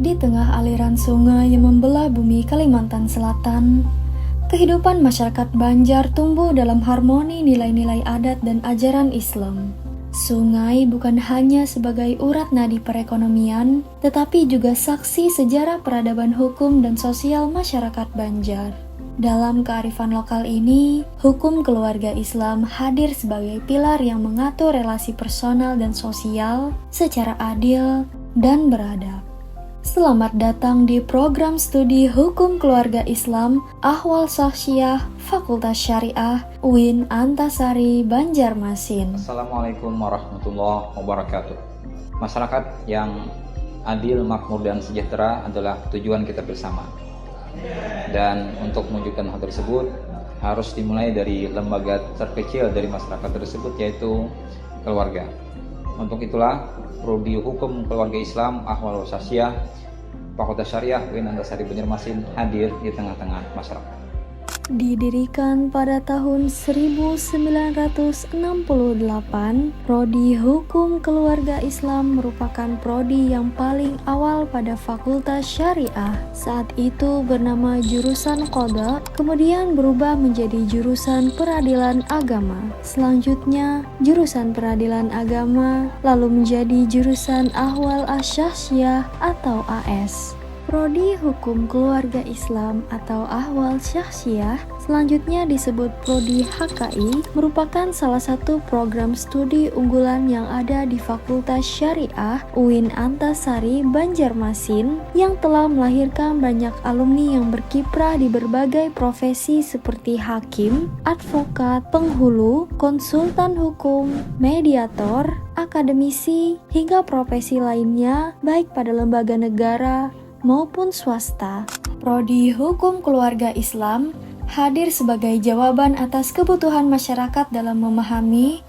Di tengah aliran sungai yang membelah bumi Kalimantan Selatan, kehidupan masyarakat Banjar tumbuh dalam harmoni nilai-nilai adat dan ajaran Islam. Sungai bukan hanya sebagai urat nadi perekonomian, tetapi juga saksi sejarah peradaban hukum dan sosial masyarakat Banjar. Dalam kearifan lokal ini, hukum keluarga Islam hadir sebagai pilar yang mengatur relasi personal dan sosial secara adil dan beradab. Selamat datang di program studi Hukum Keluarga Islam Ahwal Syakhsiyah Fakultas Syariah UIN Antasari Banjarmasin. Assalamualaikum warahmatullahi wabarakatuh. Masyarakat yang adil, makmur, dan sejahtera adalah tujuan kita bersama. Dan untuk mewujudkan hal tersebut harus dimulai dari lembaga terkecil dari masyarakat tersebut, yaitu keluarga. Untuk itulah Prodi Hukum Keluarga Islam Ahwal Syakhsiyah Fakultas Syariah UIN Antasari Banjarmasin hadir di tengah-tengah masyarakat. Didirikan pada tahun 1968, Prodi Hukum Keluarga Islam merupakan prodi yang paling awal pada Fakultas Syariah. Saat itu bernama jurusan Qadha, kemudian berubah menjadi jurusan Peradilan Agama. Selanjutnya, jurusan Peradilan Agama lalu menjadi jurusan Ahwal Asy-Syakhsiyah atau AS. Prodi Hukum Keluarga Islam atau Ahwal Syakhsiyah selanjutnya disebut Prodi HKI, merupakan salah satu program studi unggulan yang ada di Fakultas Syariah UIN Antasari Banjarmasin yang telah melahirkan banyak alumni yang berkiprah di berbagai profesi seperti hakim, advokat, penghulu, konsultan hukum, mediator, akademisi, hingga profesi lainnya baik pada lembaga negara maupun swasta. Prodi Hukum Keluarga Islam hadir sebagai jawaban atas kebutuhan masyarakat dalam memahami,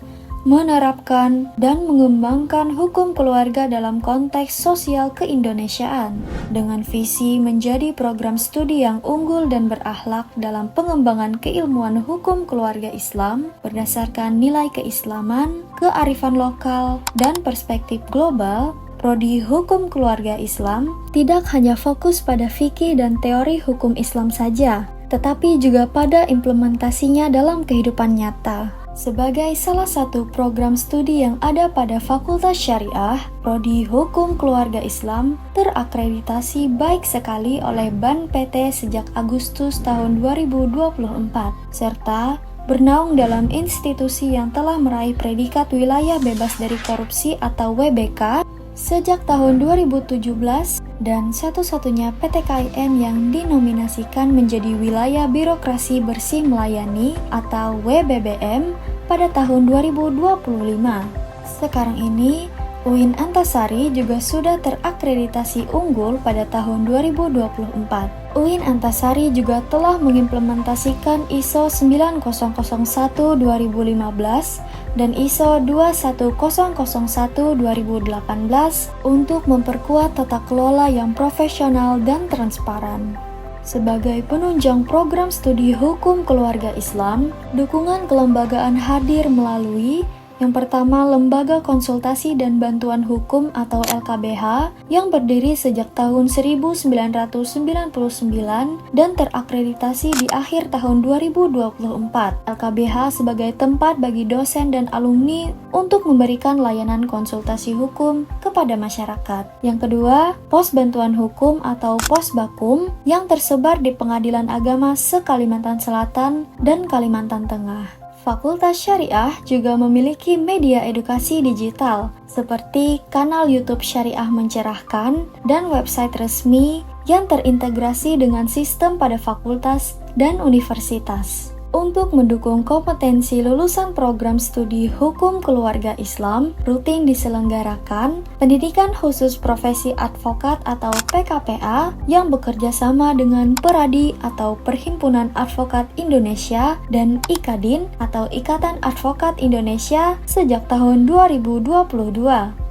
menerapkan, dan mengembangkan hukum keluarga dalam konteks sosial keindonesiaan dengan visi menjadi program studi yang unggul dan berakhlak dalam pengembangan keilmuan hukum keluarga Islam berdasarkan nilai keislaman, kearifan lokal, dan perspektif global. Prodi Hukum Keluarga Islam tidak hanya fokus pada fikih dan teori hukum Islam saja, tetapi juga pada implementasinya dalam kehidupan nyata. Sebagai salah satu program studi yang ada pada Fakultas Syariah, Prodi Hukum Keluarga Islam terakreditasi baik sekali oleh BAN PT sejak Agustus tahun 2024, serta bernaung dalam institusi yang telah meraih predikat Wilayah Bebas dari Korupsi atau WBK sejak tahun 2017 dan satu-satunya PTKIN yang dinominasikan menjadi Wilayah Birokrasi Bersih Melayani atau WBBM pada tahun 2025. Sekarang ini, UIN Antasari juga sudah terakreditasi unggul pada tahun 2024. UIN Antasari juga telah mengimplementasikan ISO 9001-2015 dan ISO 21001-2018 untuk memperkuat tata kelola yang profesional dan transparan. Sebagai penunjang program studi Hukum Keluarga Islam, dukungan kelembagaan hadir melalui yang pertama, Lembaga Konsultasi dan Bantuan Hukum atau LKBH yang berdiri sejak tahun 1999 dan terakreditasi di akhir tahun 2024. LKBH sebagai tempat bagi dosen dan alumni untuk memberikan layanan konsultasi hukum kepada masyarakat. Yang kedua, Pos Bantuan Hukum atau Posbakum yang tersebar di pengadilan agama se-Kalimantan Selatan dan Kalimantan Tengah. Fakultas Syariah juga memiliki media edukasi digital seperti kanal YouTube Syariah Mencerahkan dan website resmi yang terintegrasi dengan sistem pada fakultas dan universitas. Untuk mendukung kompetensi lulusan program studi Hukum Keluarga Islam, rutin diselenggarakan pendidikan khusus profesi advokat atau PKPA yang bekerja sama dengan Peradi atau Perhimpunan Advokat Indonesia dan IKADIN atau Ikatan Advokat Indonesia sejak tahun 2022.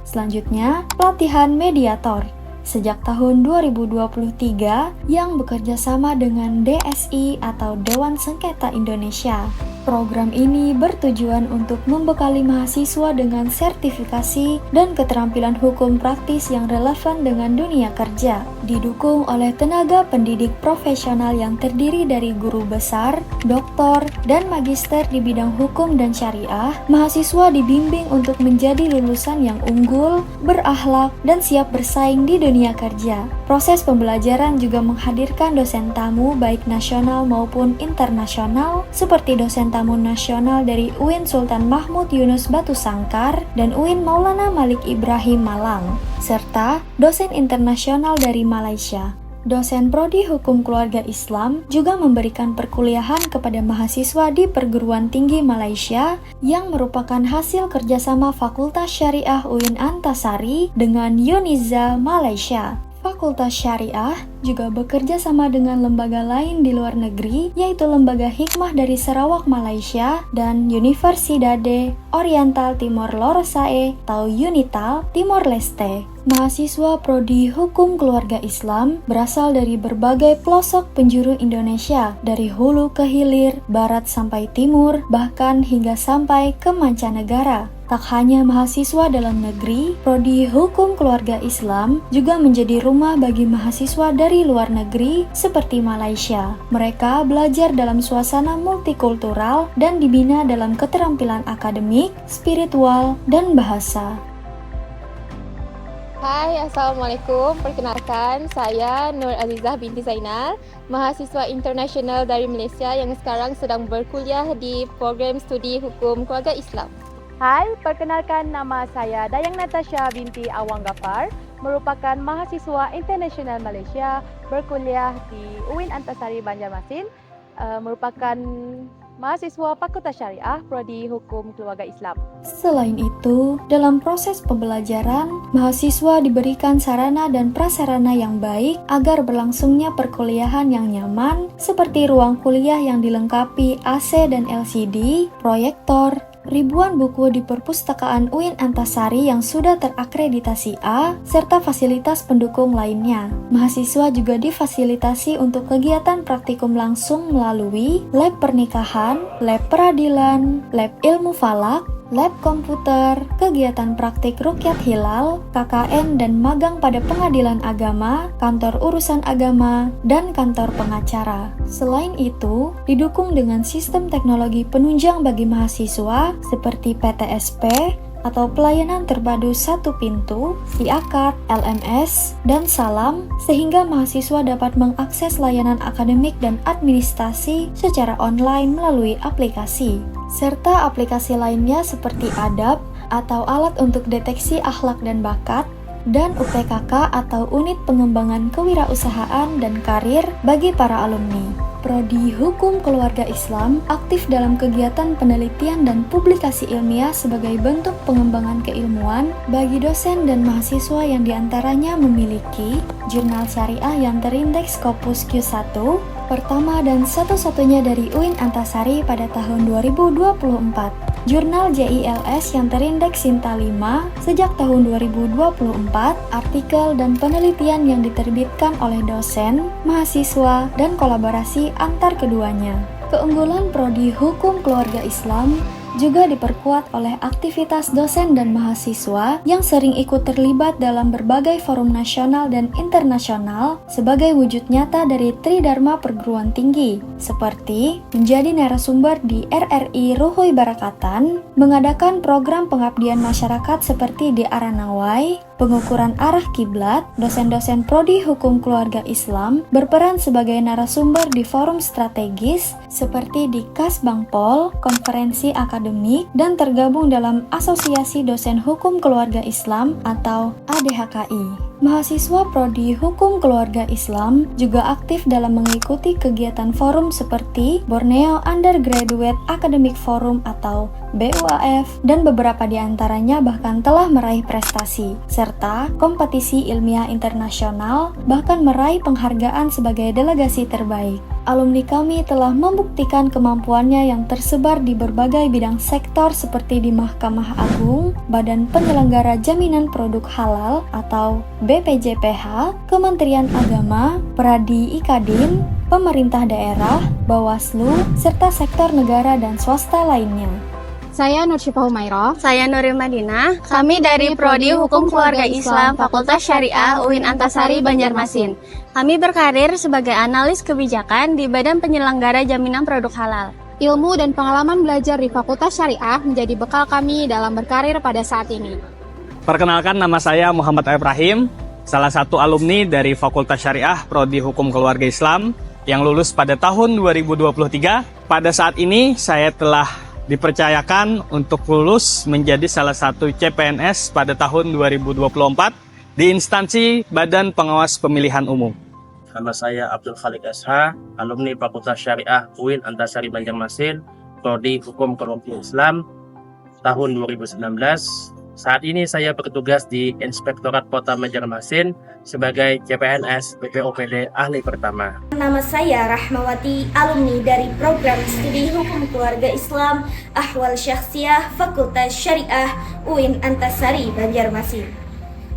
Selanjutnya, pelatihan mediator. sejak tahun 2023 yang bekerja sama dengan DSI atau Dewan Sengketa Indonesia. Program ini bertujuan untuk membekali mahasiswa dengan sertifikasi dan keterampilan hukum praktis yang relevan dengan dunia kerja. Didukung oleh tenaga pendidik profesional yang terdiri dari guru besar, doktor, dan magister di bidang hukum dan syariah, mahasiswa dibimbing untuk menjadi lulusan yang unggul, berakhlak, dan siap bersaing di dunia kerja. Proses pembelajaran juga menghadirkan dosen tamu baik nasional maupun internasional, seperti dosen tamu nasional dari UIN Sultan Mahmud Yunus Batu Sangkar dan UIN Maulana Malik Ibrahim Malang, serta dosen internasional dari Malaysia. Dosen Prodi Hukum Keluarga Islam juga memberikan perkuliahan kepada mahasiswa di perguruan tinggi Malaysia yang merupakan hasil kerjasama Fakultas Syariah UIN Antasari dengan Uniza Malaysia. Fakultas Syariah juga bekerja sama dengan lembaga lain di luar negeri, yaitu Lembaga Hikmah dari Sarawak, Malaysia, dan Universidade Oriental Timor Leste atau UNITAL Timor Leste. Mahasiswa Prodi Hukum Keluarga Islam berasal dari berbagai pelosok penjuru Indonesia, dari hulu ke hilir, barat sampai timur, bahkan hingga sampai ke mancanegara. Tak hanya mahasiswa dalam negeri, Prodi Hukum Keluarga Islam juga menjadi rumah bagi mahasiswa dari luar negeri seperti Malaysia. Mereka belajar dalam suasana multikultural dan dibina dalam keterampilan akademik, spiritual, dan bahasa. Hai, Assalamualaikum. Perkenalkan, saya Nur Azizah binti Zainal, mahasiswa internasional dari Malaysia yang sekarang sedang berkuliah di program studi Hukum Keluarga Islam. Hai, perkenalkan nama saya Dayang Natasha binti Awang Gafar, merupakan mahasiswa internasional Malaysia, berkuliah di UIN Antasari Banjarmasin, merupakan mahasiswa Fakultas Syariah Prodi Hukum Keluarga Islam. Selain itu, dalam proses pembelajaran, mahasiswa diberikan sarana dan prasarana yang baik agar berlangsungnya perkuliahan yang nyaman, seperti ruang kuliah yang dilengkapi AC dan LCD, proyektor, ribuan buku di perpustakaan UIN Antasari yang sudah terakreditasi A, serta fasilitas pendukung lainnya. Mahasiswa juga difasilitasi untuk kegiatan praktikum langsung melalui lab pernikahan, lab peradilan, lab ilmu falak, lab komputer, kegiatan praktik rukyat hilal, KKN dan magang pada pengadilan agama, kantor urusan agama, dan kantor pengacara. Selain itu, didukung dengan sistem teknologi penunjang bagi mahasiswa seperti PTSP atau pelayanan terpadu satu pintu, IAKAD, LMS, dan Salam, sehingga mahasiswa dapat mengakses layanan akademik dan administrasi secara online melalui aplikasi, serta aplikasi lainnya seperti ADAP atau Alat untuk Deteksi Akhlak dan Bakat, dan UPKK atau Unit Pengembangan Kewirausahaan dan Karir bagi para alumni. Prodi Hukum Keluarga Islam aktif dalam kegiatan penelitian dan publikasi ilmiah sebagai bentuk pengembangan keilmuan bagi dosen dan mahasiswa yang diantaranya memiliki jurnal syariah yang terindeks Scopus Q1, pertama dan satu-satunya dari UIN Antasari pada tahun 2024. Jurnal JILS yang terindeks Sinta 5 sejak tahun 2024, artikel dan penelitian yang diterbitkan oleh dosen, mahasiswa, dan kolaborasi antar keduanya. Keunggulan Prodi Hukum Keluarga Islam juga diperkuat oleh aktivitas dosen dan mahasiswa yang sering ikut terlibat dalam berbagai forum nasional dan internasional sebagai wujud nyata dari Tridharma Perguruan Tinggi, seperti menjadi narasumber di RRI Ruhoy Barakatan, mengadakan program pengabdian masyarakat seperti di Aranawai, pengukuran arah kiblat. Dosen-dosen Prodi Hukum Keluarga Islam berperan sebagai narasumber di forum strategis seperti di Kasbangpol, konferensi akademik, dan tergabung dalam Asosiasi Dosen Hukum Keluarga Islam atau ADHKI. Mahasiswa Prodi Hukum Keluarga Islam juga aktif dalam mengikuti kegiatan forum seperti Borneo Undergraduate Academic Forum atau BUAF, dan beberapa di antaranya bahkan telah meraih prestasi, serta kompetisi ilmiah internasional, bahkan meraih penghargaan sebagai delegasi terbaik. alumni kami telah membuktikan kemampuannya yang tersebar di berbagai bidang sektor seperti di Mahkamah Agung, Badan Penyelenggara Jaminan Produk Halal atau BPJPH, Kementerian Agama, Pradi Ikadin, pemerintah daerah, Bawaslu, serta sektor negara dan swasta lainnya. Saya Nur Syifa Humairah. Saya Nuril Madinah. Kami dari Prodi Hukum Keluarga Islam Fakultas Syariah UIN Antasari Banjarmasin. Kami berkarir sebagai analis kebijakan di Badan Penyelenggara Jaminan Produk Halal. Ilmu dan pengalaman belajar di Fakultas Syariah menjadi bekal kami dalam berkarir pada saat ini. Perkenalkan, nama saya Muhammad Ibrahim, salah satu alumni dari Fakultas Syariah Prodi Hukum Keluarga Islam yang lulus pada tahun 2023. Pada saat ini saya telah dipercayakan untuk lulus menjadi salah satu CPNS pada tahun 2024 di instansi Badan Pengawas Pemilihan Umum. Nama saya Abdul Khalik SH, alumni Fakultas Syariah UIN Antasari Banjarmasin, Prodi Hukum Keluarga Islam tahun 2019. Saat ini saya bertugas di Inspektorat Kota Banjarmasin sebagai CPNS BPOPD Ahli Pertama. Nama saya Rahmawati, alumni dari Program Studi Hukum Keluarga Islam Ahwal Syakhsiyah Fakultas Syariah UIN Antasari Banjarmasin.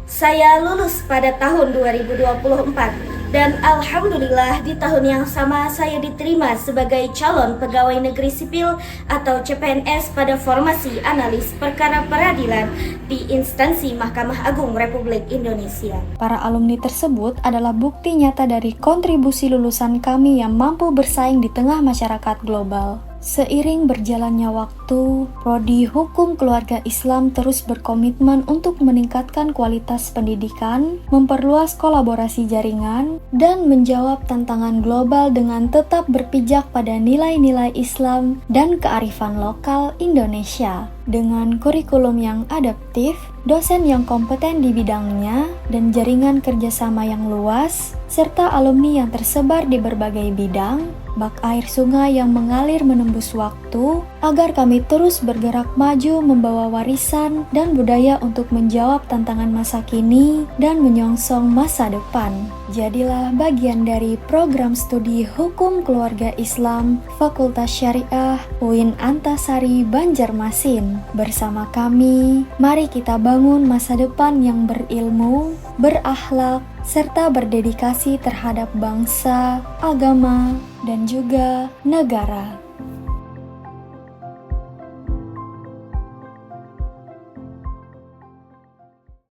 Saya lulus pada tahun 2024 dan alhamdulillah di tahun yang sama saya diterima sebagai calon pegawai negeri sipil atau CPNS pada formasi analis perkara peradilan di instansi Mahkamah Agung Republik Indonesia. Para alumni tersebut adalah bukti nyata dari kontribusi lulusan kami yang mampu bersaing di tengah masyarakat global. Seiring berjalannya waktu, Prodi Hukum Keluarga Islam terus berkomitmen untuk meningkatkan kualitas pendidikan, memperluas kolaborasi jaringan, dan menjawab tantangan global dengan tetap berpijak pada nilai-nilai Islam dan kearifan lokal Indonesia. Dengan kurikulum yang adaptif, dosen yang kompeten di bidangnya, dan jaringan kerjasama yang luas, serta alumni yang tersebar di berbagai bidang, bak air sungai yang mengalir menembus waktu, agar kami terus bergerak maju membawa warisan dan budaya untuk menjawab tantangan masa kini dan menyongsong masa depan. Jadilah bagian dari program studi Hukum Keluarga Islam Fakultas Syariah UIN Antasari Banjarmasin. Bersama kami, mari kita bangun masa depan yang berilmu, berakhlak, serta berdedikasi terhadap bangsa, agama, dan juga negara.